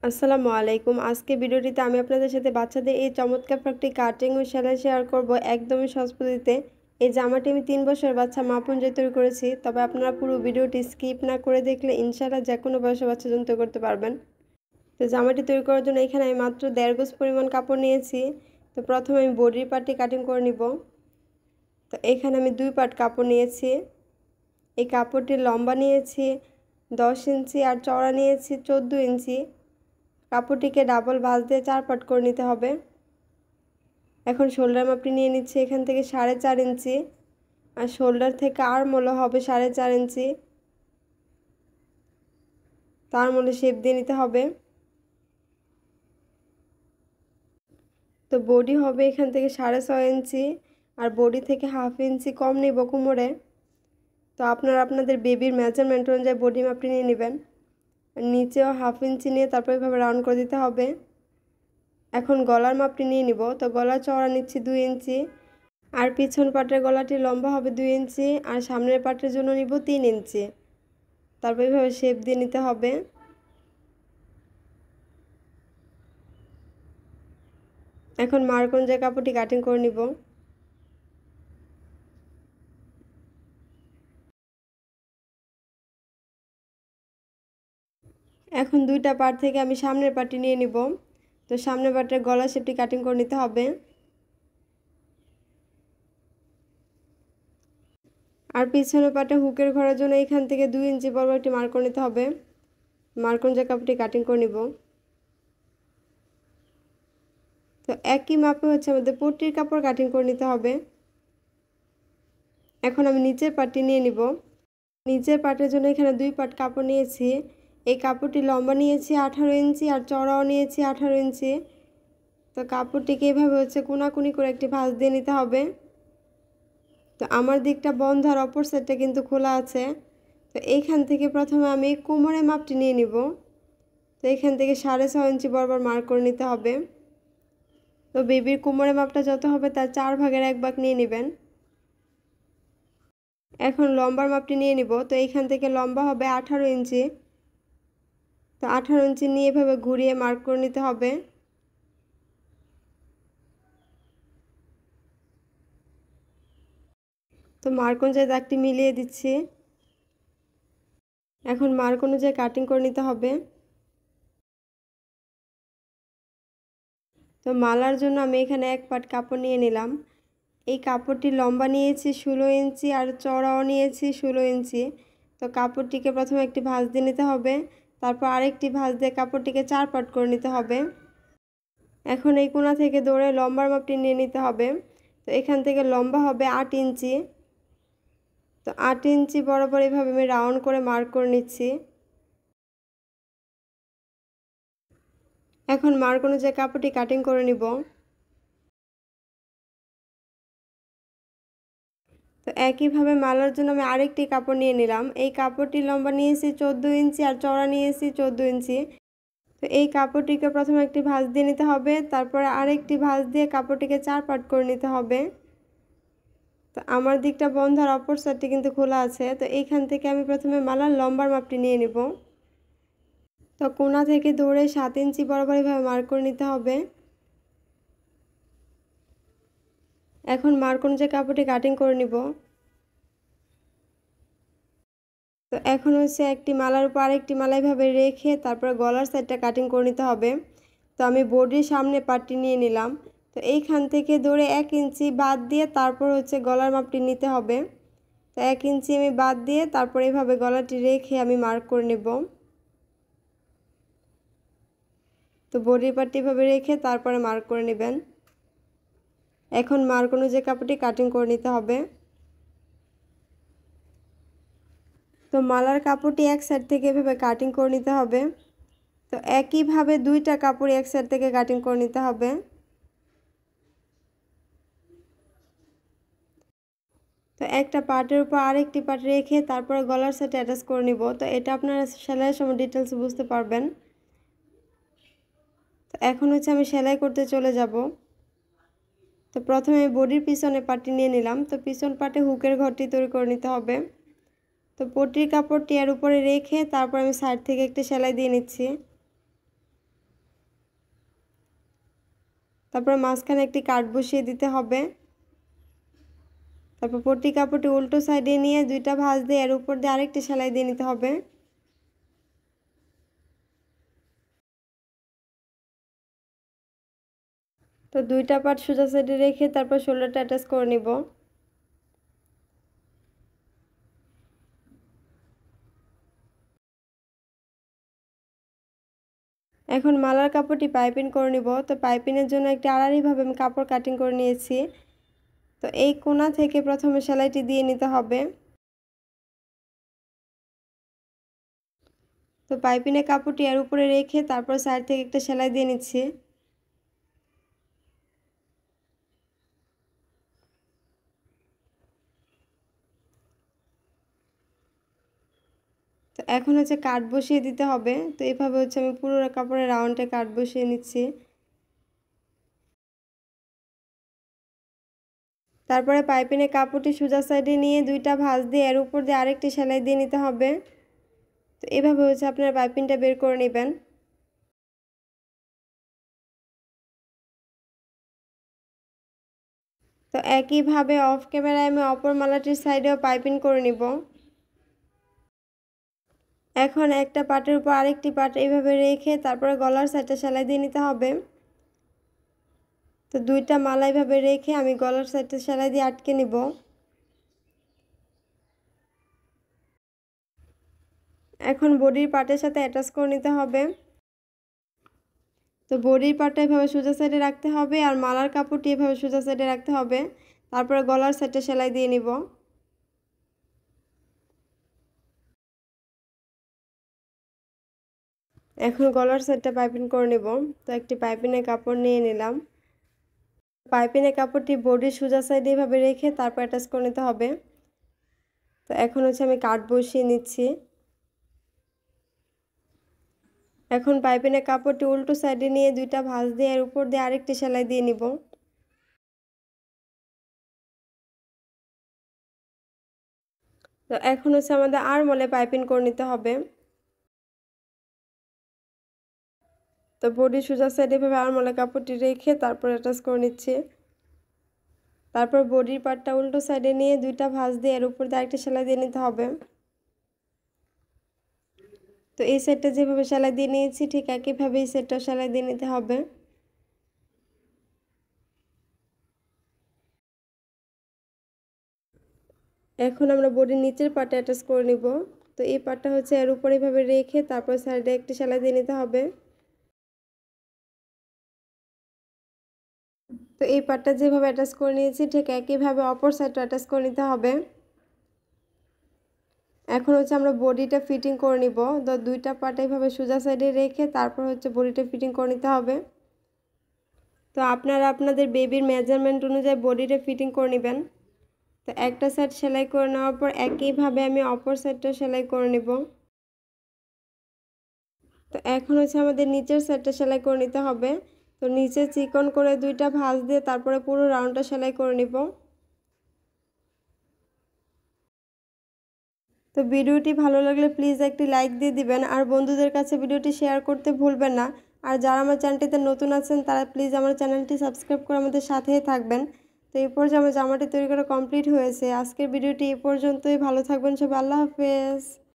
আসসালামু আলাইকুম। আজকে ভিডিওটিতে আমি আপনাদের সাথে বাচ্চাদের এই চমৎকার একটি কাটিং ও সেলাই শেয়ার করব একদমই সহজ পদ্ধতিতে। এই জামাটি আমি 3 বছরের বাচ্চা মাপ অনুযায়ী তৈরি করেছি। তবে আপনারা পুরো ভিডিওটি স্কিপ না করে দেখলে ইনশাআল্লাহ যেকোনো বয়সের বাচ্চার জন্য তৈরি করতে পারবেন। তো জামাটি তৈরি করার জন্য এখানে আমি মাত্র 1.5 গজ পরিমাণ কাপড় নিয়েছি। তো প্রথমে আমি বডির পার্টটি কাটিং করে নিব। তো এখানে আমি 2 পার্ট কাপড় নিয়েছি। এই কাপড়টির লম্বা নিয়েছি 10 ইঞ্চি আর চওড়া নিয়েছি 14 ইঞ্চি। কাপড়টিকে ডাবল ভাঁজ দিয়ে 4 পার্ট করে নিতে হবে। এখন শোল্ডার মাপটি নিয়ে নিচ্ছি এখান থেকে 4.5 ইঞ্চি আর শোল্ডার থেকে আর্ম হলো হবে 4.5 ইঞ্চি। তার মধ্যে শেপ দিয়ে নিতে হবে। তো বডি হবে এখান থেকে 6.5 ইঞ্চি আর বডি থেকে হাফ ইঞ্চি কম নেব কোমরে। তো আপনারা আপনাদের বেবির মেজারমেন্ট অনুযায়ী বডি মাপটি নিয়ে নেবেন। নিচেও হাফ ইঞ্চি নিয়ে তারপর এভাবে রাউন্ড করে দিতে হবে। এখন গলার মাপটি নিয়ে নিব। তো গলার চওড়া নিচ্ছি 2 ইঞ্চি আর পিছন পাটের গলাটি লম্বা হবে 2 ইঞ্চি আর সামনের পাটের জন্য নিব 3 ইঞ্চি। তারপর এভাবে শেপ দিয়ে নিতে হবে। এখন মার্ক অনুযায়ী কাপড়টি কাটিং করে নিব। এখন দুইটা পার্ট থেকে আমি সামনের পার্টটি নিয়ে নিব। তো সামনের পার্টের গলা শেপটি কাটিং করে নিতে হবে। আর পিছনের পাটে হুকের ঘরের জন্য এখান থেকে 2 ইঞ্চি বরাবর একটি মার্ক করে নিতে হবে। মার্ক অনুযায়ী কাপড়টি কাটিং করে নিব। তো একই মাপে আমাদের পট্টির কাপড় কাটিং করে নিতে হবে। এখন আমি নিচের পাটটি নিয়ে নিব। নিচের পাটের জন্য এখানে 2 পাট কাপড় নিয়েছি। এই কাপড়টি লম্বা নিয়েছি 18 ইঞ্চি আর চওড়াও নিয়েছি 18 ইঞ্চি। তো কাপড়টিকে এভাবে কোনাকুনি করে একটি ভাঁজ দিয়ে নিতে হবে। তো আমার দিকটা বন্ধ আর অপর সাইডটা কিন্তু খোলা আছে। তো এইখান থেকে প্রথমে আমি কোমরের মাপটি নিয়ে নিব। তো এখান থেকে 6.5 ইঞ্চি বরাবর মার্ক করে নিতে হবে। তো বেবির কোমরের মাপটা যত হবে তার 4 ভাগের 1 ভাগ নিয়ে নেবেন। এখন লম্বার মাপটি নিয়ে নিব। তো এইখান থেকে লম্বা হবে 18 ইঞ্চি। তো 18 ইঞ্চি নিয়ে এভাবে ঘুরিয়ে মার্ক করে নিতে হবে। তো মার্ক অনুযায়ী দাগটি মিলিয়ে দিচ্ছি। এখন মার্ক অনুযায়ী কাটিং করে নিতে হবে। তো মালার জন্য আমি এখানে 1 পাট কাপড় নিয়ে নিলাম। এই কাপড়টি লম্বা নিয়েছি 16 ইঞ্চি আর চওড়াও নিয়েছি 16 ইঞ্চি। তো কাপড়টিকে প্রথমে একটি ভাঁজ দিয়ে নিতে হবে। তারপর আরেকটি ভাঁজ দিয়ে কাপড়টিকে 4 পার্ট করে নিতে হবে। এখন এই কোণা থেকে ধরে লম্বার মাপটি নিয়ে নিতে হবে। তো এখান থেকে লম্বা হবে 8 ইঞ্চি। তো 8 ইঞ্চি বরাবর এভাবে আমি রাউন্ড করে মার্ক করে নিচ্ছি। এখন মার্ক অনুযায়ী কাপড়টি কাটিং করে নিব। তো একইভাবে মালার জন্য আমি আরেকটি কাপড় নিয়ে নিলাম। এই কাপড়টি লম্বা নিয়েছি 14 ইঞ্চি আর চওড়া নিয়েছি 14 ইঞ্চি। তো এই কাপড়টিকে প্রথমে একটি ভাঁজ দিয়ে নিতে হবে। তারপরে আরেকটি ভাঁজ দিয়ে কাপড়টিকে 4 পার্ট করে নিতে হবে। তো আমার দিকটা বন্ধ আর অপর সাইডটি কিন্তু খোলা আছে। তো এইখান থেকে আমি প্রথমে মালার লম্বার মাপটি নিয়ে নেব। তো কোণা থেকে ধরে 7 ইঞ্চি বরাবর এভাবে মার্ক করে নিতে হবে। এখন মার্ক অনুযায়ী কাপড়টি কাটিং করে নিব। তো এখন একটি মালার উপর আরেকটি মালা এভাবে রেখে তারপর গলার সাইডটা কাটিং করে নিতে হবে। তো আমি বডির সামনে পাটটি নিয়ে নিলাম। তো এইখান থেকে ধরে 1 ইঞ্চি বাদ দিয়ে তারপর গলার মাপটি নিতে হবে। তো 1 ইঞ্চি আমি বাদ দিয়ে তারপর এভাবে গলাটি রেখে আমি মার্ক করে নেব। তো বডির পাটটি এভাবে রেখে তারপরে মার্ক করে নেবেন। এখন মার্ক অনুযায়ী কাপড়টি কাটিং করে নিতে হবে। তো মালার কাপড়টি এক সাইড থেকে এভাবে কাটিং করে নিতে হবে। তো একইভাবে 2টা কাপড় এক সাইড থেকে কাটিং করে নিতে হবে। তো একটা পার্টের উপর আরেকটি পার্ট রেখে তারপরে গলার সাথে অ্যাটাচ করে নিব। তো এটা আপনারা সেলাইয়ের সময় ডিটেলস বুঝতে পারবেন। তো এখন আমি সেলাই করতে চলে যাব। তো প্রথমে বডির পিছনে পার্টটি নিয়ে নিলাম। তো পিছন পার্টে হুকের ঘরটি তৈরি করে নিতে হবে। তো পট্টির কাপড়টি এর উপরে রেখে তারপর আমি সাইড থেকে একটি সেলাই দিয়ে নিচ্ছি। তারপর মাঝখানে একটি কাট বসিয়ে দিতে হবে। তারপর পট্টি কাপড়টি উল্টো সাইডে নিয়ে দুইটা ভাঁজ দিয়ে এর উপর দিয়ে আরেকটি সেলাই দিয়ে নিতে হবে। তো দুইটা পার্ট সোজা সাইডে রেখে তারপর শোল্ডারটা অ্যাটাচ করে নিব। এখন মালার কাপড়টি পাইপিং করে নিব। তো পাইপিংয়ের জন্য একটি আড়াআড়িভাবে আমি কাপড় কাটিং করে নিয়েছি। তো এই কোণা থেকে প্রথমে সেলাইটি দিয়ে নিতে হবে। তো পাইপিংয়ের কাপড়টি এর উপরে রেখে তারপর সাইড থেকে একটা সেলাই দিয়ে নিচ্ছি। তো এখন হচ্ছে কাট বসিয়ে দিতে হবে। তো এইভাবে হচ্ছে আমি পুরো কাপড়ের রাউন্ডে কাট বসিয়ে নিচ্ছি। তারপরে পাইপিংয়ের কাপড়টি সোজা সাইডে নিয়ে দুইটা ভাঁজ দিয়ে এর উপর দিয়ে আরেকটি সেলাই দিয়ে নিতে হবে। তো এভাবে হচ্ছে আপনারা পাইপিংটা বের করে নেবেন। তো একইভাবে অফ ক্যামেরায় আমি অপর মালাটির সাইডেও পাইপিং করে নিব। এখন একটা পার্টের উপর আরেকটি পার্ট এইভাবে রেখে তারপরে গলার সাইডটা সেলাই দিয়ে নিতে হবে। তো দুইটা মালা এইভাবে রেখে আমি গলার সাইডটা সেলাই দিয়ে আটকে নিব। এখন বডির পার্টের সাথে অ্যাটাচ করে নিতে হবে। তো বডির পার্টটা এভাবে সোজা সাইডে রাখতে হবে আর মালার কাপড়টি এভাবে সোজা সাইডে রাখতে হবে। তারপরে গলার সাইডটা সেলাই দিয়ে নিব। এখন গলার সাইডটা পাইপিং করে নেব। তো একটি পাইপিংয়ের কাপড় নিয়ে নিলাম। পাইপিংয়ের কাপড়টি বডির সোজা সাইডে এভাবে রেখে তারপর অ্যাটাচ করে নিতে হবে। তো এখন হচ্ছে আমি কাট বসিয়ে নিচ্ছি। এখন পাইপিংয়ের কাপড়টি উল্টো সাইডে নিয়ে দুইটা ভাঁজ দিয়ে এর উপর দিয়ে আরেকটি সেলাই দিয়ে নিব। তো এখন হচ্ছে আমাদের আরমহলে পাইপিং করে নিতে হবে। তো বডি সোজা সাইডে এভাবে আরমহলে কাপড়টি রেখে তারপর অ্যাটাচ করে নিচ্ছি। তারপর বডির পার্টটা উল্টো সাইডে নিয়ে দুইটা ভাঁজ দিয়ে এর উপর দিয়ে আরেকটি সেলাই দিয়ে নিতে হবে। তো এই সাইডটা যেভাবে সেলাই দিয়ে নিয়েছি ঠিক একইভাবে এই সাইডটা সেলাই দিয়ে নিতে হবে। এখন আমরা বডির নিচের পার্টে অ্যাটাচ করে নিব। তো এই পার্টটা হচ্ছে এর উপর এইভাবে রেখে তারপর সাইডে একটি সেলাই দিয়ে নিতে হবে। তো এই পার্টটা যেভাবে অ্যাটাচ করে নিয়েছি ঠিক একইভাবে অপর সাইডটা অ্যাটাচ করে নিতে হবে। এখন হচ্ছে আমরা বডিটা ফিটিং করে নিব। তো দুইটা পার্ট এইভাবে সোজা সাইডে রেখে তারপর হচ্ছে বডিটা ফিটিং করে নিতে হবে। তো আপনারা আপনাদের বেবির মেজারমেন্ট অনুযায়ী বডিটা ফিটিং করে নেবেন। তো একটা সাইড সেলাই করে নেওয়ার পর একইভাবে আমি অপর সাইডটা সেলাই করে নেব। তো এখন হচ্ছে আমাদের নিচের সাইডটা সেলাই করে নিতে হবে। তো নিচে চিকন করে দুইটা ভাঁজ দিয়ে তারপরে পুরো রাউন্ডটা সেলাই করে নিব। তো ভিডিওটি ভালো লাগলে প্লিজ একটি লাইক দিয়ে দিবেন আর বন্ধুদের কাছে ভিডিওটি শেয়ার করতে ভুলবেন না। আর যারা আমার চ্যানেলটিতে নতুন আছেন তারা প্লিজ আমার চ্যানেলটি সাবস্ক্রাইব করে আমাদের সাথেই থাকবেন। তো এই পর্যায়ে আমার জামাটি তৈরি করা কমপ্লিট হয়েছে। আজকের ভিডিওটি এই পর্যন্তই। ভালো থাকবেন সবাই। আল্লাহ হাফেজ।